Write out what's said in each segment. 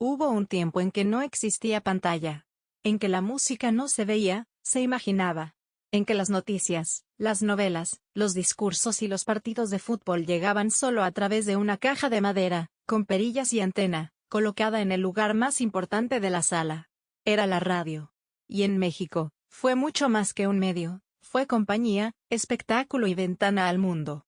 Hubo un tiempo en que no existía pantalla, en que la música no se veía, se imaginaba, en que las noticias, las novelas, los discursos y los partidos de fútbol llegaban solo a través de una caja de madera, con perillas y antena, colocada en el lugar más importante de la sala. Era la radio. Y en México, fue mucho más que un medio, fue compañía, espectáculo y ventana al mundo.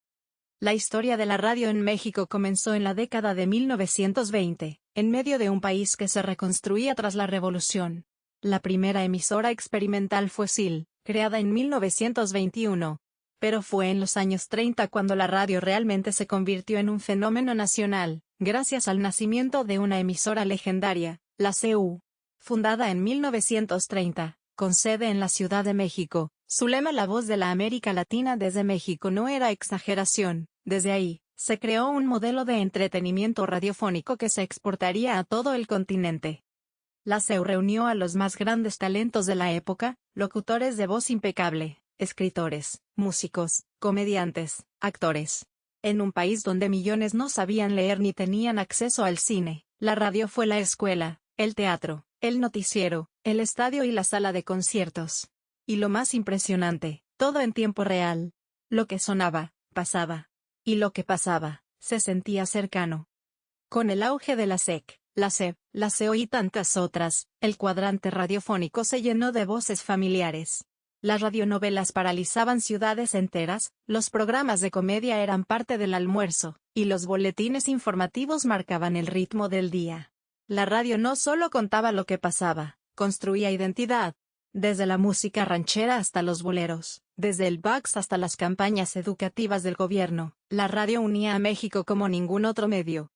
La historia de la radio en México comenzó en la década de 1920, en medio de un país que se reconstruía tras la Revolución. La primera emisora experimental fue SIL, creada en 1921. Pero fue en los años 30 cuando la radio realmente se convirtió en un fenómeno nacional, gracias al nacimiento de una emisora legendaria, la CU. Fundada en 1930, con sede en la Ciudad de México, su lema "La voz de la América Latina desde México" no era exageración. Desde ahí, se creó un modelo de entretenimiento radiofónico que se exportaría a todo el continente. La CEU reunió a los más grandes talentos de la época, locutores de voz impecable, escritores, músicos, comediantes, actores. En un país donde millones no sabían leer ni tenían acceso al cine, la radio fue la escuela, el teatro, el noticiero, el estadio y la sala de conciertos. Y lo más impresionante, todo en tiempo real. Lo que sonaba, pasaba. Y lo que pasaba, se sentía cercano. Con el auge de la SEC, la SEB, la CO y tantas otras, el cuadrante radiofónico se llenó de voces familiares. Las radionovelas paralizaban ciudades enteras, los programas de comedia eran parte del almuerzo, y los boletines informativos marcaban el ritmo del día. La radio no solo contaba lo que pasaba, construía identidad. Desde la música ranchera hasta los boleros, desde el box hasta las campañas educativas del gobierno, la radio unía a México como ningún otro medio.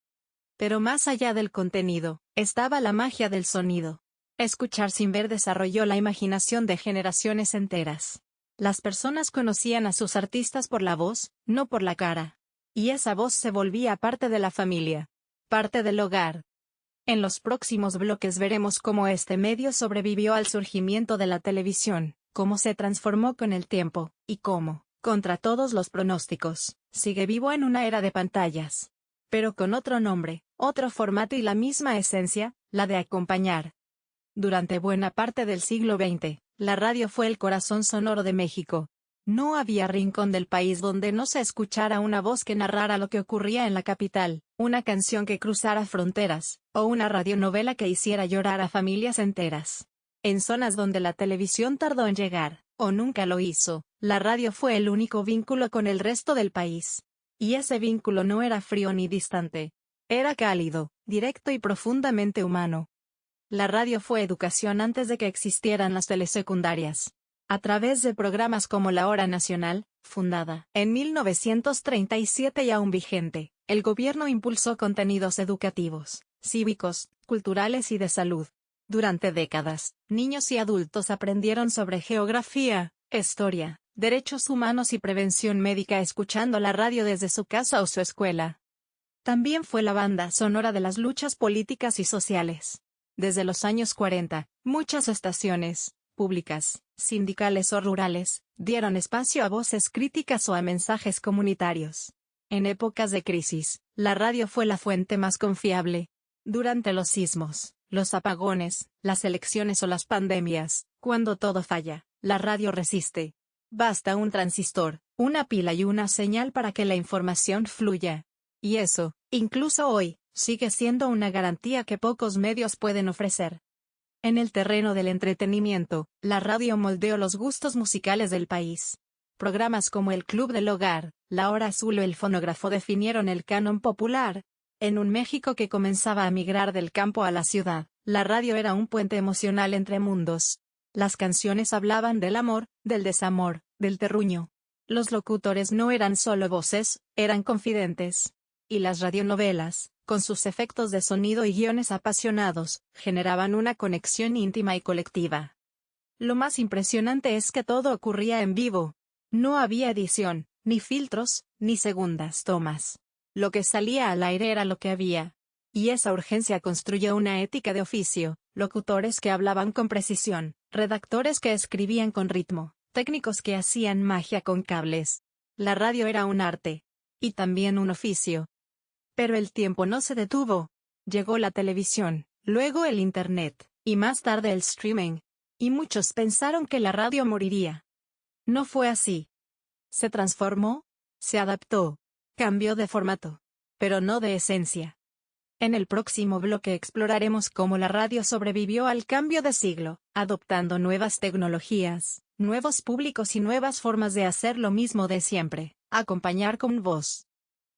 Pero más allá del contenido, estaba la magia del sonido. Escuchar sin ver desarrolló la imaginación de generaciones enteras. Las personas conocían a sus artistas por la voz, no por la cara. Y esa voz se volvía parte de la familia, parte del hogar. En los próximos bloques veremos cómo este medio sobrevivió al surgimiento de la televisión, cómo se transformó con el tiempo, y cómo, contra todos los pronósticos, sigue vivo en una era de pantallas. Pero con otro nombre, otro formato y la misma esencia, la de acompañar. Durante buena parte del siglo XX, la radio fue el corazón sonoro de México. No había rincón del país donde no se escuchara una voz que narrara lo que ocurría en la capital, una canción que cruzara fronteras, o una radionovela que hiciera llorar a familias enteras. En zonas donde la televisión tardó en llegar, o nunca lo hizo, la radio fue el único vínculo con el resto del país. Y ese vínculo no era frío ni distante. Era cálido, directo y profundamente humano. La radio fue educación antes de que existieran las telesecundarias. A través de programas como La Hora Nacional, fundada en 1937 y aún vigente, el gobierno impulsó contenidos educativos, cívicos, culturales y de salud. Durante décadas, niños y adultos aprendieron sobre geografía, historia, derechos humanos y prevención médica escuchando la radio desde su casa o su escuela. También fue la banda sonora de las luchas políticas y sociales. Desde los años 40, muchas estaciones, públicas, sindicales o rurales, dieron espacio a voces críticas o a mensajes comunitarios. En épocas de crisis, la radio fue la fuente más confiable. Durante los sismos, los apagones, las elecciones o las pandemias, cuando todo falla, la radio resiste. Basta un transistor, una pila y una señal para que la información fluya. Y eso, incluso hoy, sigue siendo una garantía que pocos medios pueden ofrecer. En el terreno del entretenimiento, la radio moldeó los gustos musicales del país. Programas como El Club del Hogar, La Hora Azul o El Fonógrafo definieron el canon popular. En un México que comenzaba a migrar del campo a la ciudad, la radio era un puente emocional entre mundos. Las canciones hablaban del amor, del desamor, del terruño. Los locutores no eran solo voces, eran confidentes. Y las radionovelas, con sus efectos de sonido y guiones apasionados, generaban una conexión íntima y colectiva. Lo más impresionante es que todo ocurría en vivo. No había edición, ni filtros, ni segundas tomas. Lo que salía al aire era lo que había. Y esa urgencia construyó una ética de oficio, locutores que hablaban con precisión, redactores que escribían con ritmo, técnicos que hacían magia con cables. La radio era un arte. Y también un oficio. Pero el tiempo no se detuvo. Llegó la televisión, luego el Internet, y más tarde el streaming. Y muchos pensaron que la radio moriría. No fue así. Se transformó, se adaptó, cambió de formato, pero no de esencia. En el próximo bloque exploraremos cómo la radio sobrevivió al cambio de siglo, adoptando nuevas tecnologías, nuevos públicos y nuevas formas de hacer lo mismo de siempre, acompañar con voz.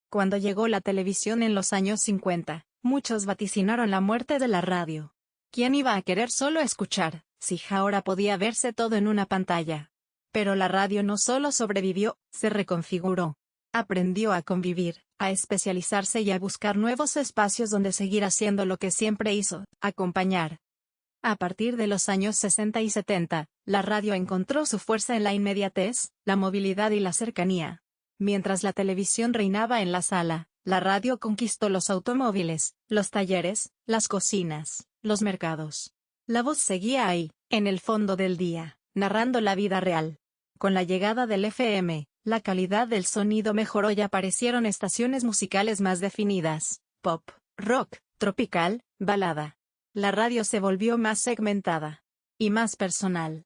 Cuando llegó la televisión en los años 50, muchos vaticinaron la muerte de la radio. ¿Quién iba a querer solo escuchar, si ahora podía verse todo en una pantalla? Pero la radio no solo sobrevivió, se reconfiguró. Aprendió a convivir, a especializarse y a buscar nuevos espacios donde seguir haciendo lo que siempre hizo, acompañar. A partir de los años 60 y 70, la radio encontró su fuerza en la inmediatez, la movilidad y la cercanía. Mientras la televisión reinaba en la sala, la radio conquistó los automóviles, los talleres, las cocinas, los mercados. La voz seguía ahí, en el fondo del día, narrando la vida real. Con la llegada del FM, la calidad del sonido mejoró y aparecieron estaciones musicales más definidas: pop, rock, tropical, balada. La radio se volvió más segmentada y más personal.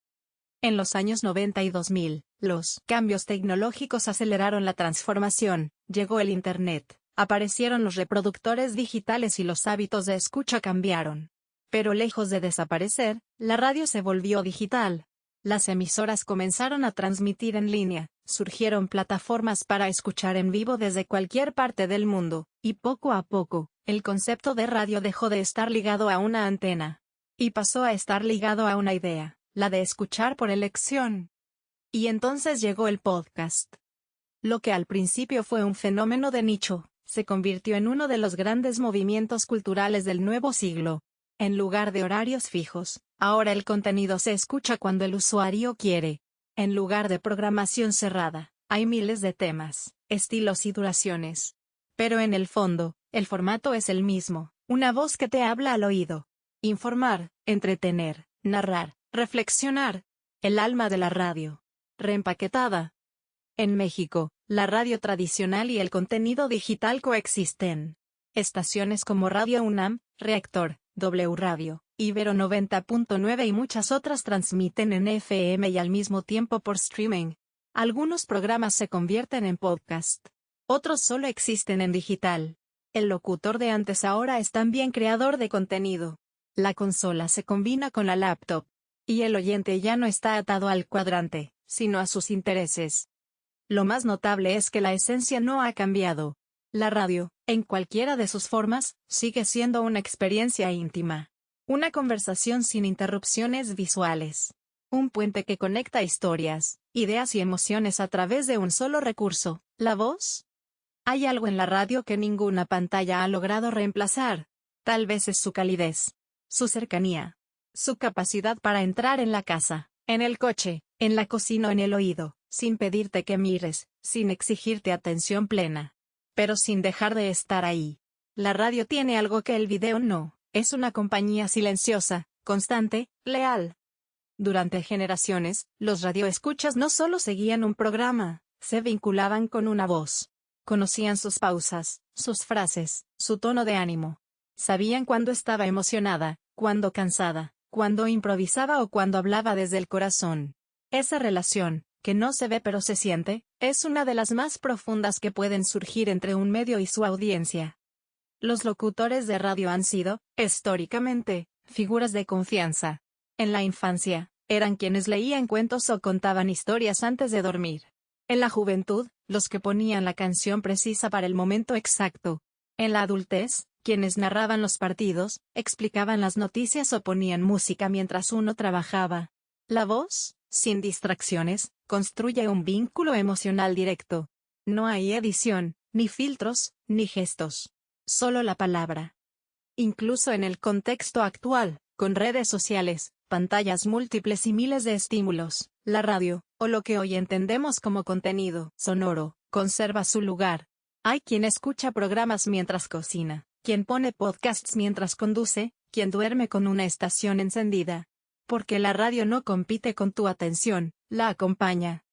En los años 90 y 2000, los cambios tecnológicos aceleraron la transformación, llegó el Internet, aparecieron los reproductores digitales y los hábitos de escucha cambiaron. Pero lejos de desaparecer, la radio se volvió digital. Las emisoras comenzaron a transmitir en línea, surgieron plataformas para escuchar en vivo desde cualquier parte del mundo, y poco a poco, el concepto de radio dejó de estar ligado a una antena y pasó a estar ligado a una idea, la de escuchar por elección. Y entonces llegó el podcast. Lo que al principio fue un fenómeno de nicho, se convirtió en uno de los grandes movimientos culturales del nuevo siglo. En lugar de horarios fijos, ahora el contenido se escucha cuando el usuario quiere. En lugar de programación cerrada, hay miles de temas, estilos y duraciones. Pero en el fondo, el formato es el mismo, una voz que te habla al oído. Informar, entretener, narrar, reflexionar. El alma de la radio. Reempaquetada. En México, la radio tradicional y el contenido digital coexisten. Estaciones como Radio UNAM, Reactor, W Radio, Ibero 90.9 y muchas otras transmiten en FM y al mismo tiempo por streaming. Algunos programas se convierten en podcast. Otros solo existen en digital. El locutor de antes ahora es también creador de contenido. La consola se combina con la laptop. Y el oyente ya no está atado al cuadrante, sino a sus intereses. Lo más notable es que la esencia no ha cambiado. La radio, en cualquiera de sus formas, sigue siendo una experiencia íntima. Una conversación sin interrupciones visuales. Un puente que conecta historias, ideas y emociones a través de un solo recurso, la voz. Hay algo en la radio que ninguna pantalla ha logrado reemplazar. Tal vez es su calidez, su cercanía, su capacidad para entrar en la casa, en el coche, en la cocina o en el oído, sin pedirte que mires, sin exigirte atención plena, pero sin dejar de estar ahí. La radio tiene algo que el video no, es una compañía silenciosa, constante, leal. Durante generaciones, los radioescuchas no solo seguían un programa, se vinculaban con una voz. Conocían sus pausas, sus frases, su tono de ánimo. Sabían cuándo estaba emocionada, cuándo cansada, cuándo improvisaba o cuándo hablaba desde el corazón. Esa relación, que no se ve pero se siente, es una de las más profundas que pueden surgir entre un medio y su audiencia. Los locutores de radio han sido, históricamente, figuras de confianza. En la infancia, eran quienes leían cuentos o contaban historias antes de dormir. En la juventud, los que ponían la canción precisa para el momento exacto. En la adultez, quienes narraban los partidos, explicaban las noticias o ponían música mientras uno trabajaba. La voz, sin distracciones, construye un vínculo emocional directo. No hay edición, ni filtros, ni gestos. Solo la palabra. Incluso en el contexto actual, con redes sociales, pantallas múltiples y miles de estímulos, la radio, o lo que hoy entendemos como contenido sonoro, conserva su lugar. Hay quien escucha programas mientras cocina, quien pone podcasts mientras conduce, quien duerme con una estación encendida. Porque la radio no compite con tu atención, la acompaña.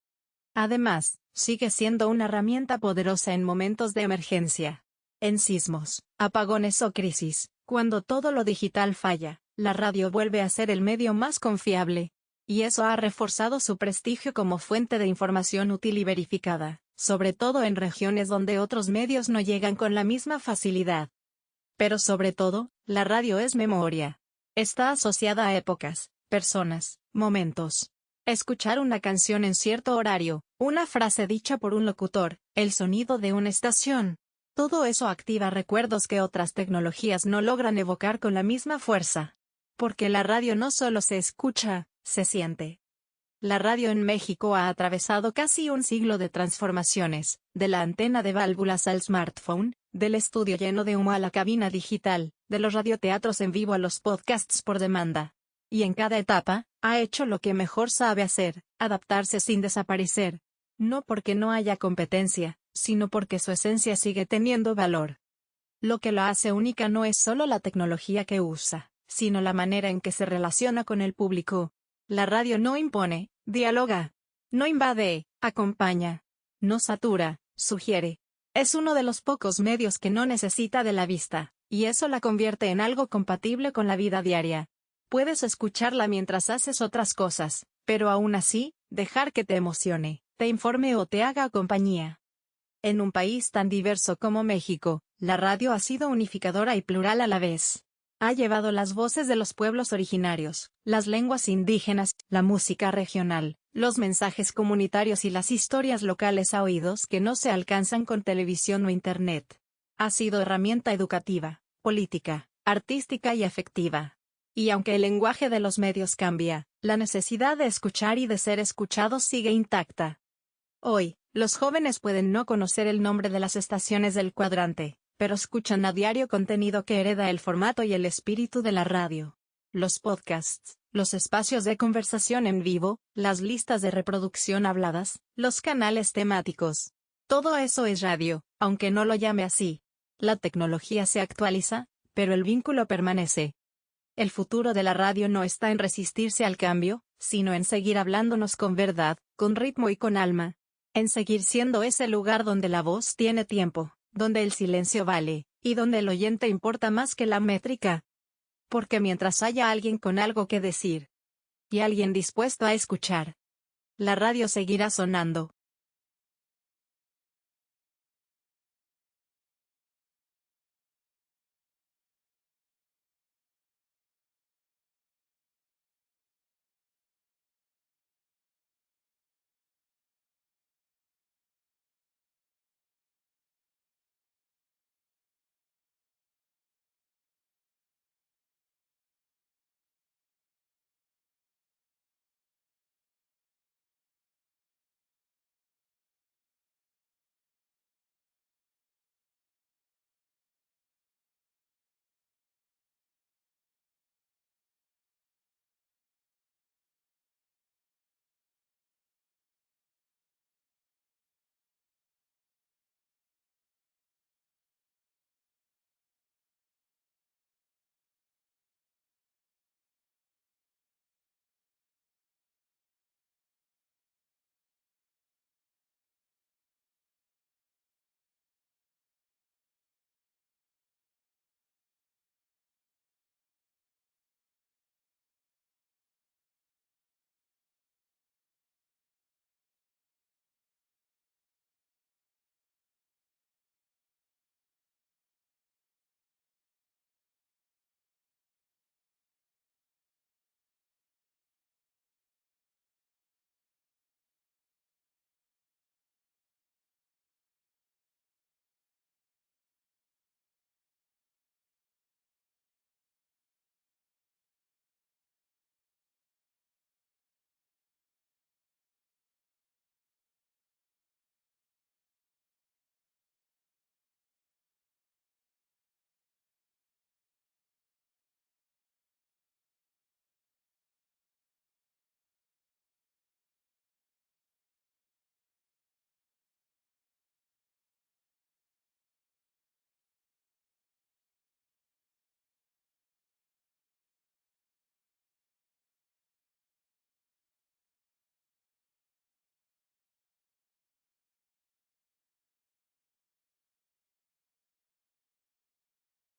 Además, sigue siendo una herramienta poderosa en momentos de emergencia. En sismos, apagones o crisis, Cuando todo lo digital falla, la radio vuelve a ser el medio más confiable. Y eso ha reforzado su prestigio como fuente de información útil y verificada, sobre todo en regiones donde otros medios no llegan con la misma facilidad. Pero sobre todo, la radio es memoria. Está asociada a épocas, personas, momentos. Escuchar una canción en cierto horario, una frase dicha por un locutor, el sonido de una estación. Todo eso activa recuerdos que otras tecnologías no logran evocar con la misma fuerza. Porque la radio no solo se escucha, se siente. La radio en México ha atravesado casi un siglo de transformaciones, de la antena de válvulas al smartphone, del estudio lleno de humo a la cabina digital, de los radioteatros en vivo a los podcasts por demanda. Y en cada etapa, ha hecho lo que mejor sabe hacer, adaptarse sin desaparecer. No porque no haya competencia, sino porque su esencia sigue teniendo valor. Lo que la hace única no es solo la tecnología que usa, sino la manera en que se relaciona con el público. La radio no impone, dialoga. No invade, acompaña. No satura, sugiere. Es uno de los pocos medios que no necesita de la vista, y eso la convierte en algo compatible con la vida diaria. Puedes escucharla mientras haces otras cosas, pero aún así, dejar que te emocione, te informe o te haga compañía. En un país tan diverso como México, la radio ha sido unificadora y plural a la vez. Ha llevado las voces de los pueblos originarios, las lenguas indígenas, la música regional, los mensajes comunitarios y las historias locales a oídos que no se alcanzan con televisión o internet. Ha sido herramienta educativa, política, artística y afectiva. Y aunque el lenguaje de los medios cambia, la necesidad de escuchar y de ser escuchados sigue intacta. Hoy, los jóvenes pueden no conocer el nombre de las estaciones del cuadrante, pero escuchan a diario contenido que hereda el formato y el espíritu de la radio. Los podcasts, los espacios de conversación en vivo, las listas de reproducción habladas, los canales temáticos. Todo eso es radio, aunque no lo llame así. La tecnología se actualiza, pero el vínculo permanece. El futuro de la radio no está en resistirse al cambio, sino en seguir hablándonos con verdad, con ritmo y con alma. En seguir siendo ese lugar donde la voz tiene tiempo, donde el silencio vale, y donde el oyente importa más que la métrica. Porque mientras haya alguien con algo que decir, y alguien dispuesto a escuchar, la radio seguirá sonando.